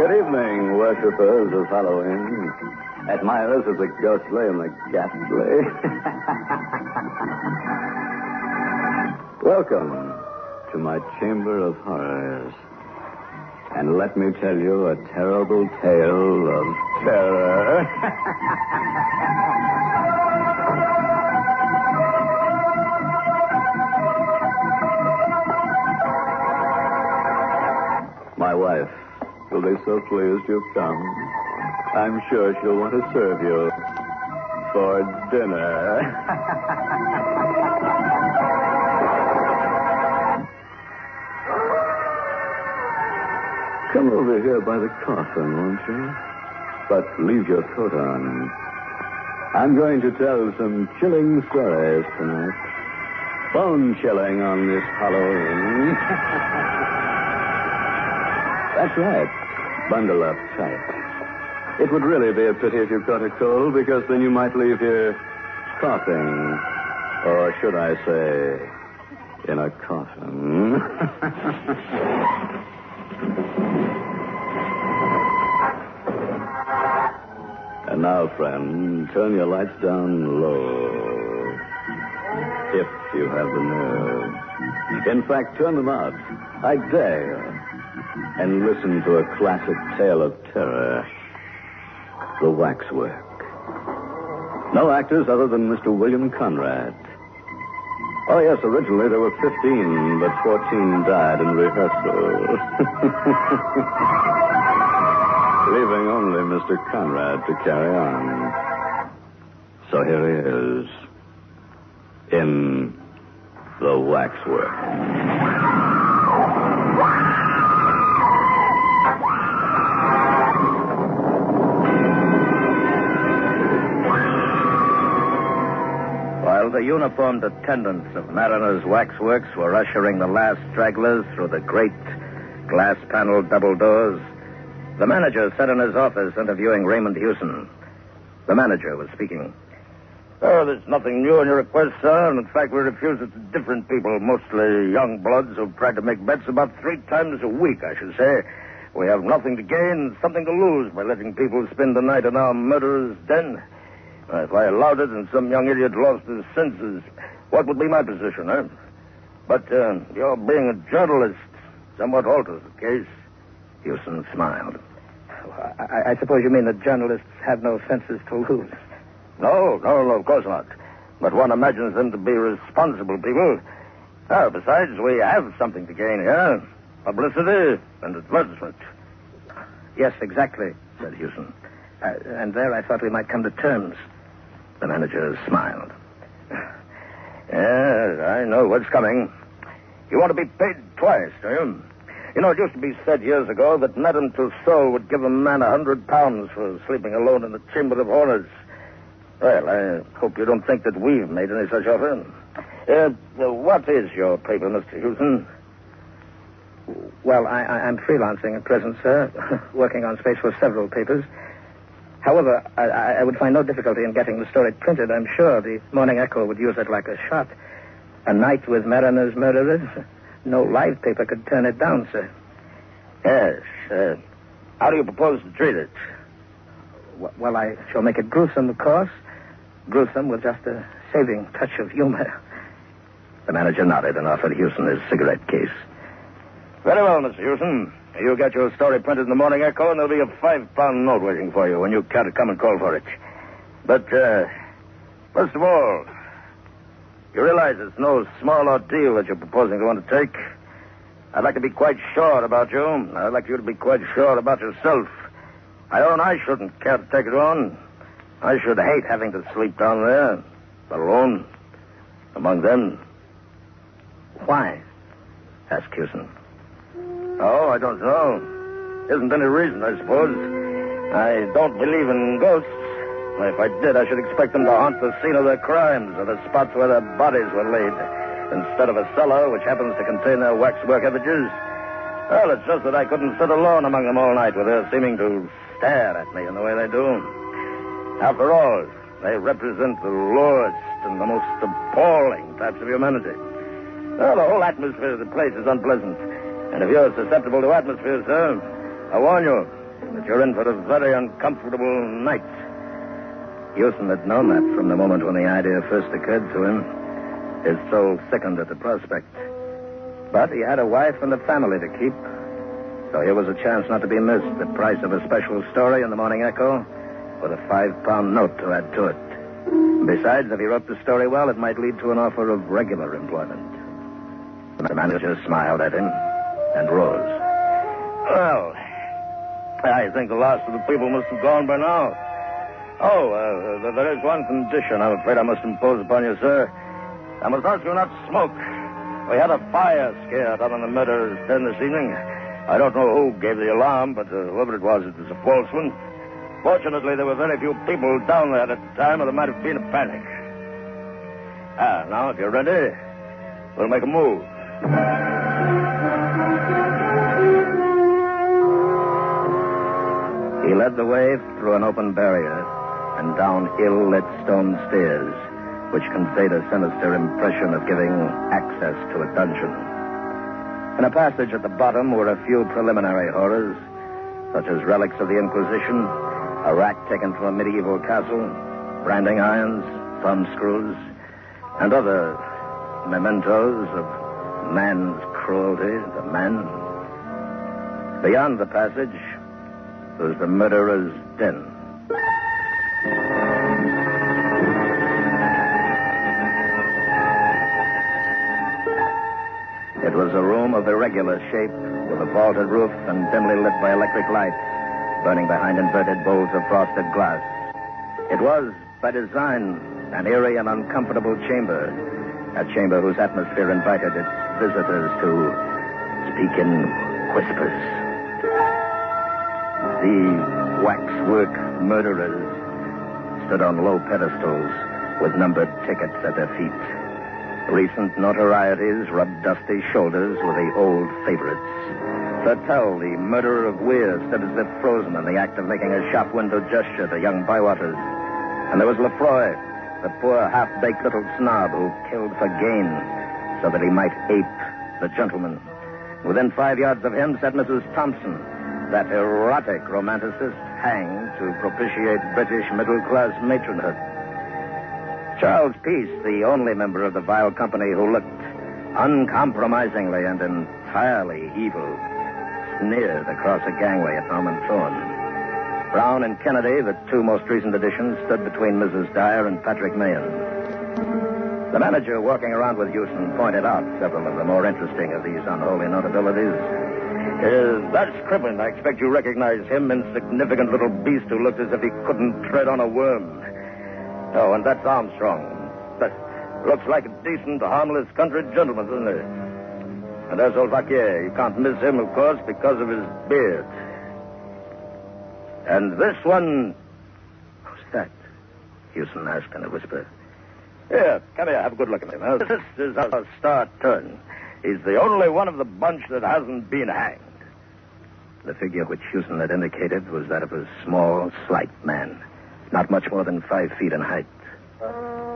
Good evening, worshippers of Halloween. Admirers of the ghostly and the ghastly. Welcome to my chamber of horrors. And let me tell you a terrible tale of terror. My wife will be so pleased you've come. I'm sure she'll want to serve you for dinner. Come over here by the coffin, won't you? But leave your coat on. I'm going to tell some chilling stories tonight. Bone-chilling on this Halloween. That's right. Bundle up tight. It would really be a pity if you caught a cold, because then you might leave here coughing. Or should I say, in a coffin. And now, friend, turn your lights down low. If you have the nerve. In fact, turn them out. I dare. And listen to a classic tale of terror. The Waxwork. No actors other than Mr. William Conrad. Oh, yes, originally there were 15, but 14 died in rehearsal. Leaving only Mr. Conrad to carry on. So here he is. In The Waxwork. While the uniformed attendants of Mariner's Waxworks were ushering the last stragglers through the great glass-paneled double doors, the manager sat in his office interviewing Raymond Hewson. The manager was speaking. Oh, there's nothing new in your request, sir. And in fact, we refuse it to different people, mostly young bloods who've tried to make bets about 3 times a week, I should say. We have nothing to gain, something to lose by letting people spend the night in our murderer's den. If I allowed it and some young idiot lost his senses, what would be my position, eh? But your being a journalist somewhat alters the case. Hewson smiled. I suppose you mean that journalists have no senses to lose. No, of course not. But one imagines them to be responsible people. Oh, besides, we have something to gain here. Publicity and advertisement. Yes, exactly, said Hewson. And there I thought we might come to terms. The manager smiled. Yes, I know what's coming. You want to be paid twice, do you? You know, it used to be said years ago that Madame Tussaud would give a man £100 for sleeping alone in the Chamber of Horrors. Well, I hope you don't think that we've made any such offer. What is your paper, Mr. Hewson? Well, I'm freelancing at present, sir, working on space for several papers. However, I would find no difficulty in getting the story printed. I'm sure the Morning Echo would use it like a shot. A night with Mariner's murderers. No live paper could turn it down, sir. Yes. How do you propose to treat it? Well, I shall make it gruesome, of course. Gruesome with just a saving touch of humor. The manager nodded and offered Hewson his cigarette case. Very well, Mr. Hewson. You get your story printed in the Morning Echo, and there'll be a £5 note waiting for you when you care to come and call for it. But, first of all, you realize it's no small ordeal that you're proposing to undertake. I'd like to be quite sure about you. I'd like you to be quite sure about yourself. I own I shouldn't care to take it on. I should hate having to sleep down there, alone, among them. Why? asked Hewson. Oh, I don't know. Isn't any reason, I suppose. I don't believe in ghosts. If I did, I should expect them to haunt the scene of their crimes or the spots where their bodies were laid, instead of a cellar which happens to contain their waxwork effigies. Well, it's just that I couldn't sit alone among them all night with her seeming to stare at me in the way they do. After all, they represent the lowest and the most appalling types of humanity. Well, the whole atmosphere of the place is unpleasant. And if you're susceptible to atmosphere, sir, I warn you, that you're in for a very uncomfortable night. Houston had known that from the moment when the idea first occurred to him. His soul sickened at the prospect. But he had a wife and a family to keep. So here was a chance not to be missed. The price of a special story in the Morning Echo with a £5 note to add to it. Besides, if he wrote the story well, it might lead to an offer of regular employment. The manager smiled at him and rose. Well, I think the last of the people must have gone by now. There is one condition I'm afraid I must impose upon you, sir. I must ask you not to smoke. We had a fire scare down on the murderer's den this evening. I don't know who gave the alarm, but whoever it was a false one. Fortunately, there were very few people down there at the time, or there might have been a panic. Now, if you're ready, we'll make a move. He led the way through an open barrier and down ill-lit stone stairs, which conveyed a sinister impression of giving access to a dungeon. In a passage at the bottom were a few preliminary horrors, such as relics of the Inquisition, a rack taken from a medieval castle, branding irons, thumbscrews, and other mementos of man's cruelty to men. Beyond the passage was the murderer's den. It was a room of irregular shape, with a vaulted roof and dimly lit by electric lights, burning behind inverted bowls of frosted glass. It was, by design, an eerie and uncomfortable chamber, a chamber whose atmosphere invited its visitors to speak in whispers. The waxwork murderers stood on low pedestals with numbered tickets at their feet. Recent notorieties rubbed dusty shoulders with the old favorites. Thurtell, the murderer of Weir, stood as if frozen in the act of making a shop window gesture to young Bywaters. And there was Lefroy, the poor half-baked little snob who killed for gain so that he might ape the gentleman. Within 5 yards of him sat Mrs. Thompson, that erotic romanticist hanged to propitiate British middle-class matronhood. Charles Peace, the only member of the vile company who looked uncompromisingly and entirely evil, sneered across a gangway at Norman Thorne. Brown and Kennedy, the two most recent additions, stood between Mrs. Dyer and Patrick Mahan. The manager, walking around with Houston, pointed out several of the more interesting of these unholy notabilities. That's Crippen. I expect you recognize him, insignificant little beast who looked as if he couldn't tread on a worm. Oh, and that's Armstrong. That looks like a decent, harmless country gentleman, doesn't he? And there's old Vaquier. You can't miss him, of course, because of his beard. And this one... Who's that? Houston asked in a whisper. Here, come here. Have a good look at him. This is our star turn. He's the only one of the bunch that hasn't been hanged. The figure which Houston had indicated was that of a small, slight man, not much more than 5 feet in height.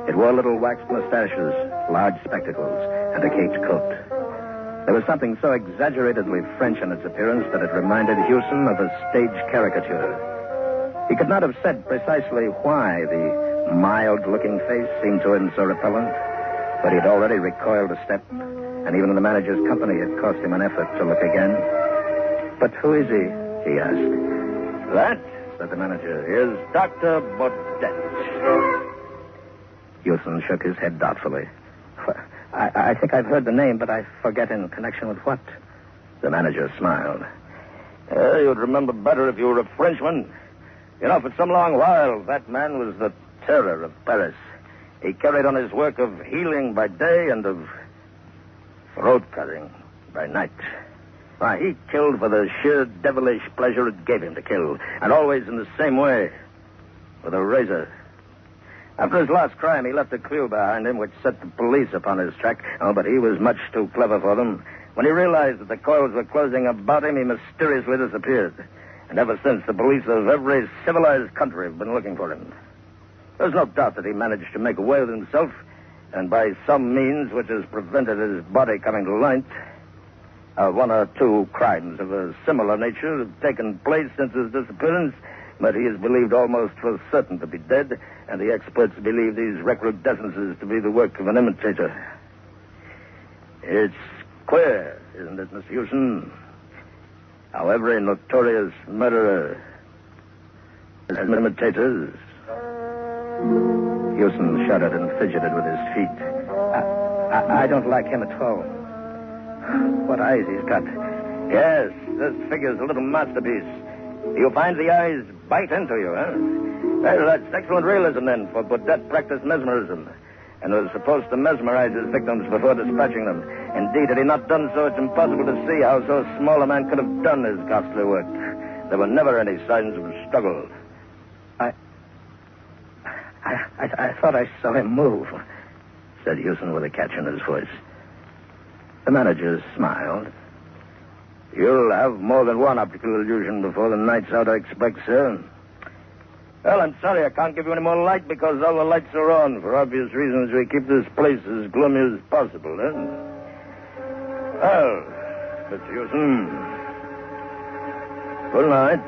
It wore little waxed mustaches, large spectacles, and a caped coat. There was something so exaggeratedly French in its appearance that it reminded Houston of a stage caricature. He could not have said precisely why the mild-looking face seemed to him so repellent, but he had already recoiled a step, and even in the manager's company it cost him an effort to look again. But who is he asked. That, said the manager, is Dr. Baudet. Houston shook his head doubtfully. I think I've heard the name, but I forget in connection with what. The manager smiled. You'd remember better if you were a Frenchman. You know, for some long while, that man was the terror of Paris. He carried on his work of healing by day and of throat-cutting by night. Why, he killed for the sheer devilish pleasure it gave him to kill, and always in the same way, with a razor. After his last crime, he left a clue behind him which set the police upon his track. Oh, but he was much too clever for them. When he realized that the coils were closing about him, he mysteriously disappeared. And ever since, the police of every civilized country have been looking for him. There's no doubt that he managed to make away with himself, and by some means which has prevented his body coming to light. One or two crimes of a similar nature have taken place since his disappearance, but he is believed almost for certain to be dead, and the experts believe these recrudescences to be the work of an imitator. It's queer, isn't it, Miss Houston? How every notorious murderer has imitators. Houston shuddered and fidgeted with his feet. I don't like him at all. What eyes he's got. Yes, this figure's a little masterpiece. You find the eyes bite into you, huh? Well, that's excellent realism, then, for Baudet practiced mesmerism and was supposed to mesmerize his victims before dispatching them. Indeed, had he not done so, it's impossible to see how so small a man could have done his ghastly work. There were never any signs of struggle. I thought I saw him move, said Houston with a catch in his voice. The manager smiled. You'll have more than one optical illusion before the night's out, I expect, sir. Well, I'm sorry I can't give you any more light because all the lights are on. For obvious reasons, we keep this place as gloomy as possible, eh? Well, Mr. Houston, good night.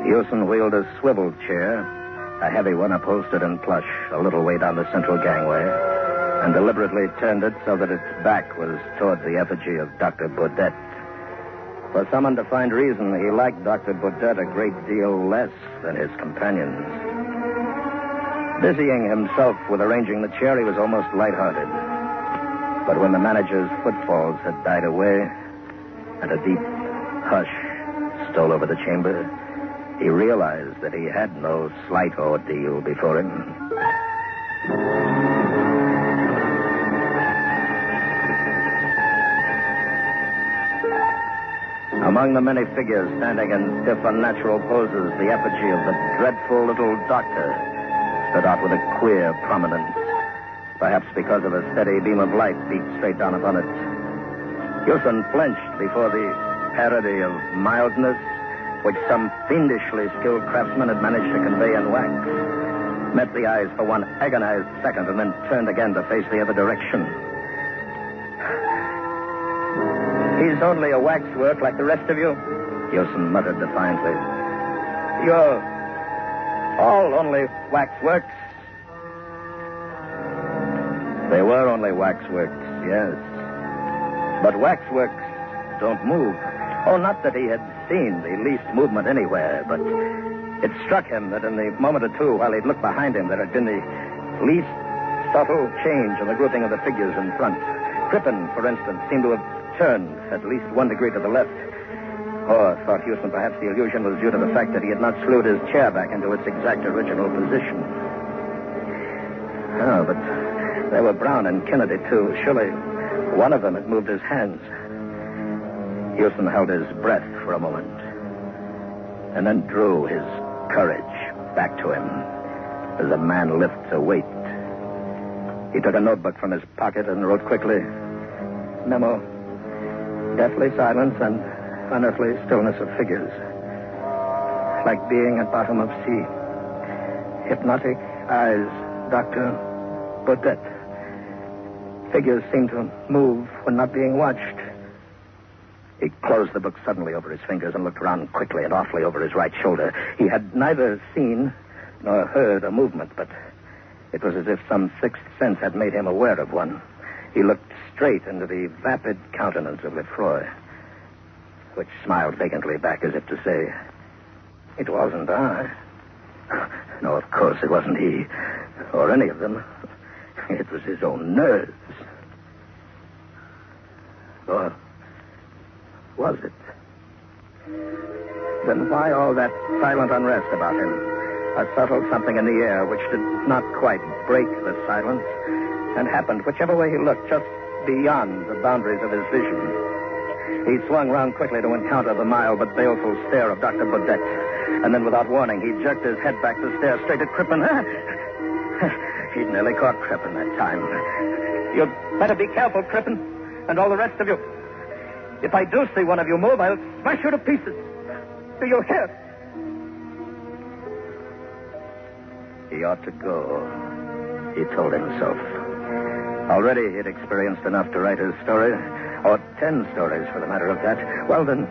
Houston wheeled a swivel chair, a heavy one upholstered in plush, a little way down the central gangway, and deliberately turned it so that its back was toward the effigy of Dr. Baudet. For some undefined reason, he liked Dr. Baudet a great deal less than his companions. Busying himself with arranging the chair, he was almost lighthearted. But when the manager's footfalls had died away and a deep hush stole over the chamber, he realized that he had no slight ordeal before him. Among the many figures standing in stiff, unnatural poses, the effigy of the dreadful little doctor stood out with a queer prominence, perhaps because of a steady beam of light beat straight down upon it. Houston flinched before the parody of mildness which some fiendishly skilled craftsman had managed to convey in wax, met the eyes for one agonized second, and then turned again to face the other direction. He's only a waxwork like the rest of you, Houston muttered defiantly. You're all only waxworks. They were only waxworks, yes. But waxworks don't move. Oh, not that he had seen the least movement anywhere, but it struck him that in the moment or two while he'd looked behind him, there had been the least subtle change in the grouping of the figures in front. Crippen, for instance, seemed to have turned at least 1 degree to the left. Or, thought Houston, perhaps the illusion was due to the fact that he had not slewed his chair back into its exact original position. Oh, but there were Brown and Kennedy, too. Surely one of them had moved his hands. Houston held his breath for a moment and then drew his courage back to him as a man lifts a weight. He took a notebook from his pocket and wrote quickly, Memo, deathly silence and unearthly stillness of figures, like being at bottom of sea. Hypnotic eyes, Dr. Baudet. Figures seem to move when not being watched. He closed the book suddenly over his fingers and looked around quickly and awfully over his right shoulder. He had neither seen nor heard a movement, but it was as if some sixth sense had made him aware of one. He looked straight into the vapid countenance of Lefroy, which smiled vacantly back as if to say, it wasn't I. No, of course it wasn't he, or any of them. It was his own nerves. Or was it? Then why all that silent unrest about him? A subtle something in the air which did not quite break the silence and happened, whichever way he looked, just beyond the boundaries of his vision. He swung round quickly to encounter the mild but baleful stare of Dr. Baudet. And then, without warning, he jerked his head back to stare straight at Crippen. He'd nearly caught Crippen that time. You'd better be careful, Crippen, and all the rest of you. If I do see one of you move, I'll smash you to pieces. Do you hear? He ought to go, he told himself. Already he'd experienced enough to write his story, or 10 stories for the matter of that. Well, then,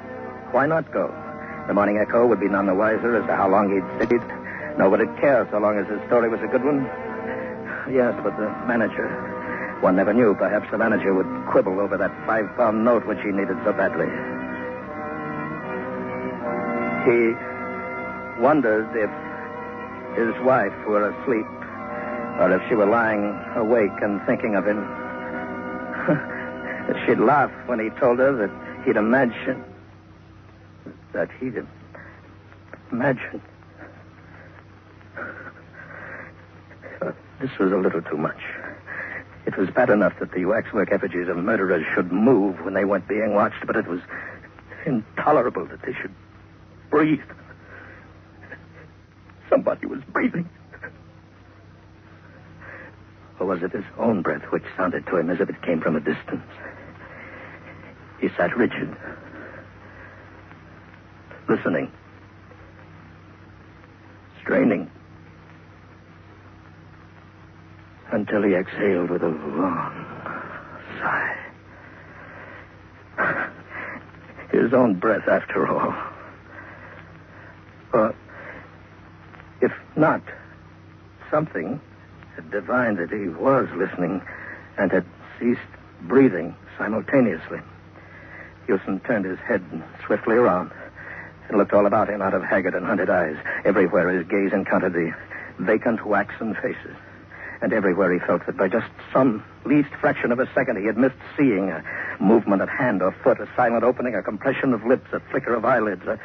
why not go? The Morning Echo would be none the wiser as to how long he'd stayed. Nor would it care so long as his story was a good one. Yes, but the manager... One never knew. Perhaps the manager would quibble over that 5-pound note which he needed so badly. He wondered if his wife were asleep, or if she were lying awake and thinking of him. She'd laugh when he told her that he'd imagined... This was a little too much. It was bad enough that the waxwork effigies of murderers should move when they weren't being watched, but it was intolerable that they should breathe. Somebody was breathing. Or was it his own breath which sounded to him as if it came from a distance? He sat rigid, listening, straining, until he exhaled with a long sigh. His own breath, after all. Or, if not, something had divined that he was listening and had ceased breathing simultaneously. Houston turned his head swiftly around and looked all about him out of haggard and hunted eyes. Everywhere his gaze encountered the vacant, waxen faces. And everywhere he felt that by just some least fraction of a second he had missed seeing a movement of hand or foot, a silent opening, a compression of lips, a flicker of eyelids, a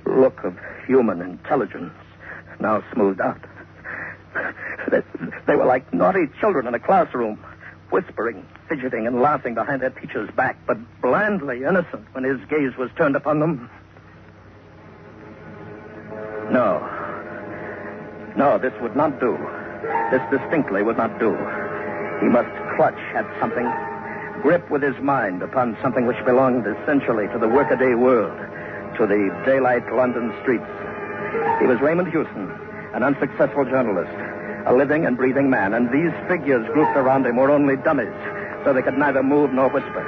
look of human intelligence, now smoothed out. They were like naughty children in a classroom, whispering, fidgeting, and laughing behind their teacher's back, but blandly innocent when his gaze was turned upon them. No, this would not do. This distinctly would not do. He must clutch at something, grip with his mind upon something which belonged essentially to the workaday world, to the daylight London streets. He was Raymond Houston, an unsuccessful journalist, a living and breathing man, and these figures grouped around him were only dummies, so they could neither move nor whisper.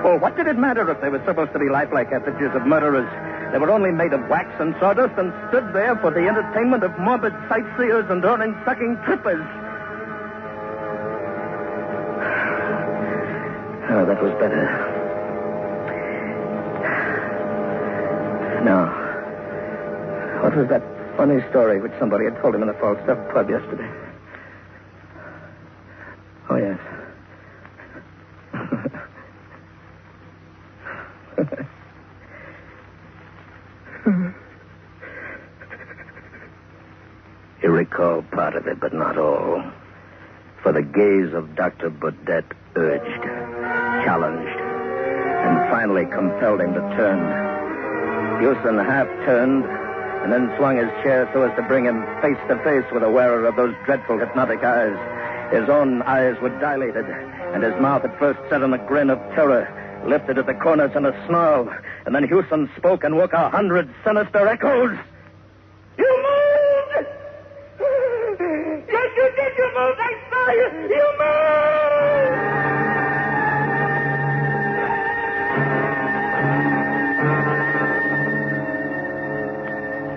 Well, what did it matter if they were supposed to be lifelike effigies of murderers? They were only made of wax and sawdust and stood there for the entertainment of morbid sightseers and orange-sucking trippers. Oh, that was better. Now, what was that funny story which somebody had told him in the Falstaff pub yesterday? Oh, yes. He recalled part of it, but not all. For the gaze of Dr. Baudet urged, challenged, and finally compelled him to turn. Houston half turned, and then swung his chair so as to bring him face to face with the wearer of those dreadful hypnotic eyes. His own eyes were dilated, and his mouth at first set on a grin of terror, lifted at the corners in a snarl, and then Houston spoke and woke 100 sinister echoes. You moved! Yes, you did, you moved! I saw you! You moved!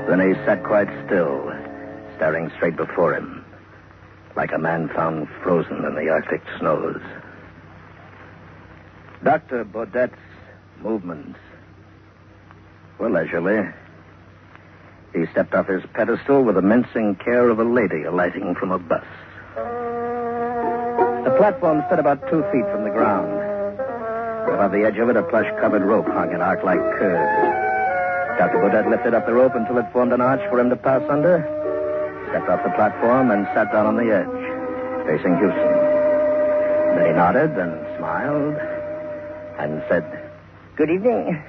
Then he sat quite still, staring straight before him, like a man found frozen in the Arctic snows. Dr. Baudet's movements were leisurely. He stepped off his pedestal with the mincing care of a lady alighting from a bus. The platform stood about 2 feet from the ground. Above the edge of it, a plush-covered rope hung in arc-like curves. Dr. Baudet lifted up the rope until it formed an arch for him to pass under, stepped off the platform, and sat down on the edge, facing Houston. Then he nodded and smiled and said, Good evening.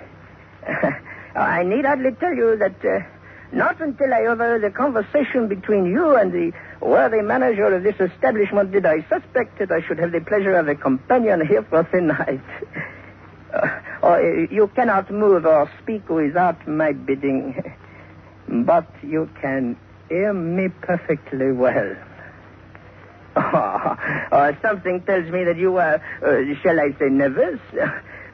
I need hardly tell you that not until I overheard the conversation between you and the worthy manager of this establishment did I suspect that I should have the pleasure of a companion here for the night. You cannot move or speak without my bidding. But you can hear me perfectly well. Something tells me that you are, shall I say, nervous?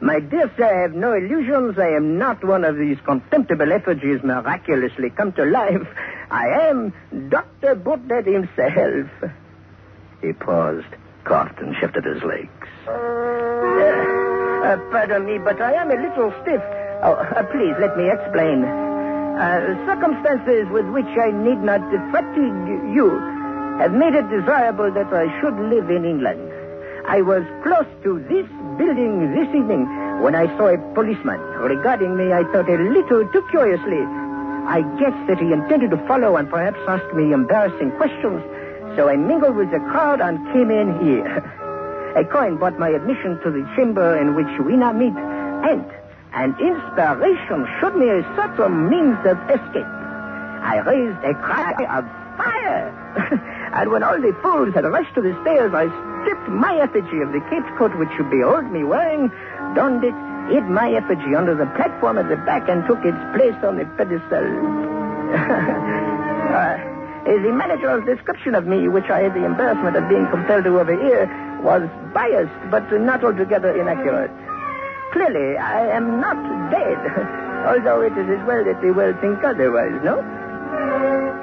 My dear sir, I have no illusions. I am not one of these contemptible effigies miraculously come to life. I am Dr. Bourdet himself. He paused, coughed, and shifted his legs. Pardon me, but I am a little stiff. Please, let me explain. Circumstances with which I need not fatigue you have made it desirable that I should live in England. I was close to this building this evening when I saw a policeman. Regarding me, I thought a little too curiously. I guessed that he intended to follow and perhaps ask me embarrassing questions, so I mingled with the crowd and came in here. A coin bought my admission to the chamber in which we now meet, and an inspiration showed me a certain means of escape. I raised a cry of fire, and when all the fools had rushed to the stairs, I stripped my effigy of the caped coat which you behold me wearing, donned it, hid my effigy under the platform at the back, and took its place on the pedestal. The manager's description of me, which I had the embarrassment of being compelled to overhear, was biased, but not altogether inaccurate. Clearly, I am not dead, although it is as well that they will think otherwise, no?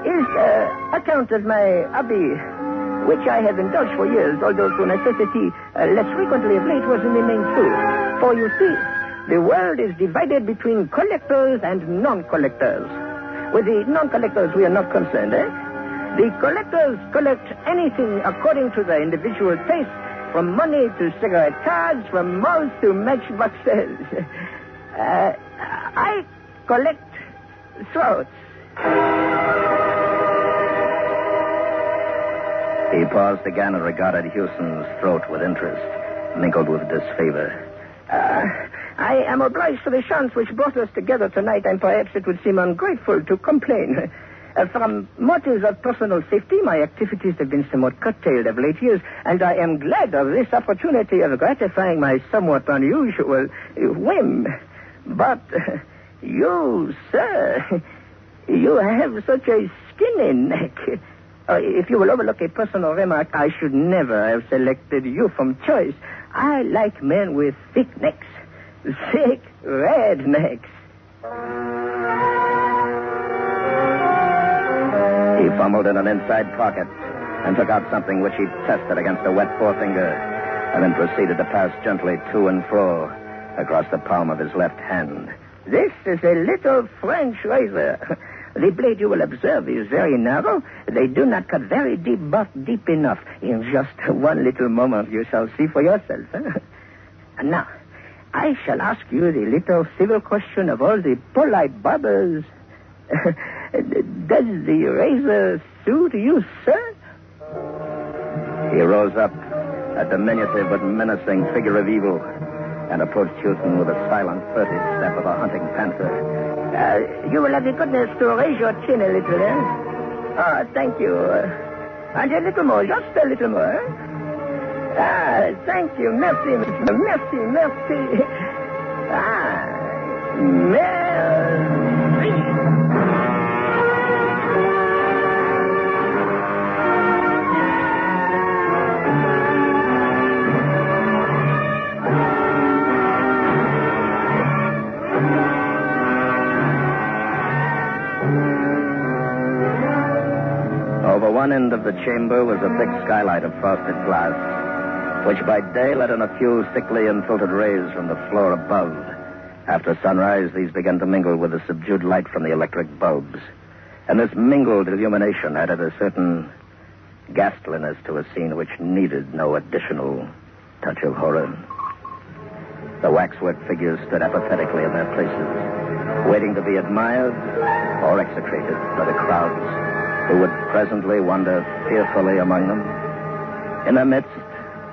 His account of my hobby, which I have indulged for years, although through necessity less frequently of late, was in the main true. For you see, the world is divided between collectors and non-collectors. With the non-collectors, we are not concerned, eh? The collectors collect anything according to their individual taste, from money to cigarette cards, from malls to matchboxes. I collect throats. He paused again and regarded Houston's throat with interest, mingled with disfavor. I am obliged for the chance which brought us together tonight, and perhaps it would seem ungrateful to complain. From motives of personal safety, my activities have been somewhat curtailed of late years, and I am glad of this opportunity of gratifying my somewhat unusual whim. But you, sir, you have such a skinny neck. If you will overlook a personal remark, I should never have selected you from choice. I like men with thick necks. Thick, red necks. He fumbled in an inside pocket and took out something which he tested against a wet forefinger, and then proceeded to pass gently to and fro across the palm of his left hand. This is a little French razor. The blade, you will observe, is very narrow. They do not cut very deep, but deep enough. In just one little moment, you shall see for yourself. And now, I shall ask you the little civil question of all the polite barbers. Does the razor suit you, sir? He rose up, a diminutive but menacing figure of evil, and approached Houston with a silent, furtive step of a hunting panther. You will have the goodness to raise your chin a little, eh? Thank you. And a little more, just a little more. Thank you. Merci, monsieur. Merci, merci. Merci. Over one end of the chamber was a big skylight of frosted glass, which by day let in a few thickly infiltrated rays from the floor above. After sunrise, these began to mingle with the subdued light from the electric bulbs. And this mingled illumination added a certain ghastliness to a scene which needed no additional touch of horror. The waxwork figures stood apathetically in their places, waiting to be admired or execrated by the crowds who would presently wander fearfully among them. In their midst,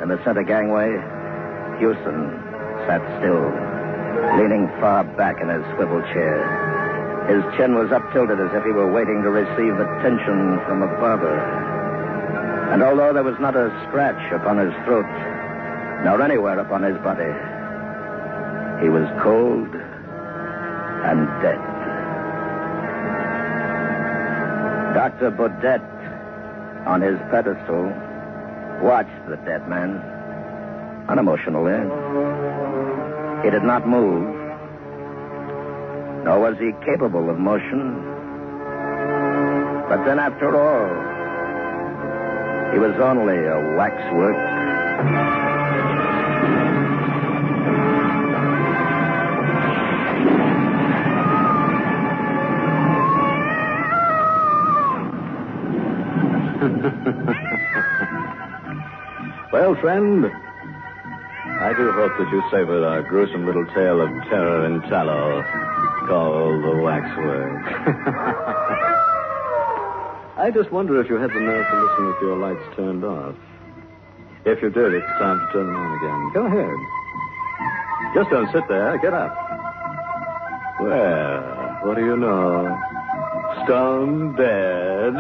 in the center gangway, Houston sat still, leaning far back in his swivel chair. His chin was up-tilted as if he were waiting to receive attention from a barber. And although there was not a scratch upon his throat, nor anywhere upon his body, He was cold and dead. Dr. Baudet, on his pedestal, watched the dead man unemotionally. He did not move, nor was he capable of motion. But then, after all, he was only a waxwork. Well, friend, I do hope that you savored our gruesome little tale of terror and tallow called the Waxwork. I just wonder if you had the nerve to listen with your lights turned off. If you did, it's time to turn them on again. Go ahead. Just don't sit there. Get up. Well, what do you know? Stone dead.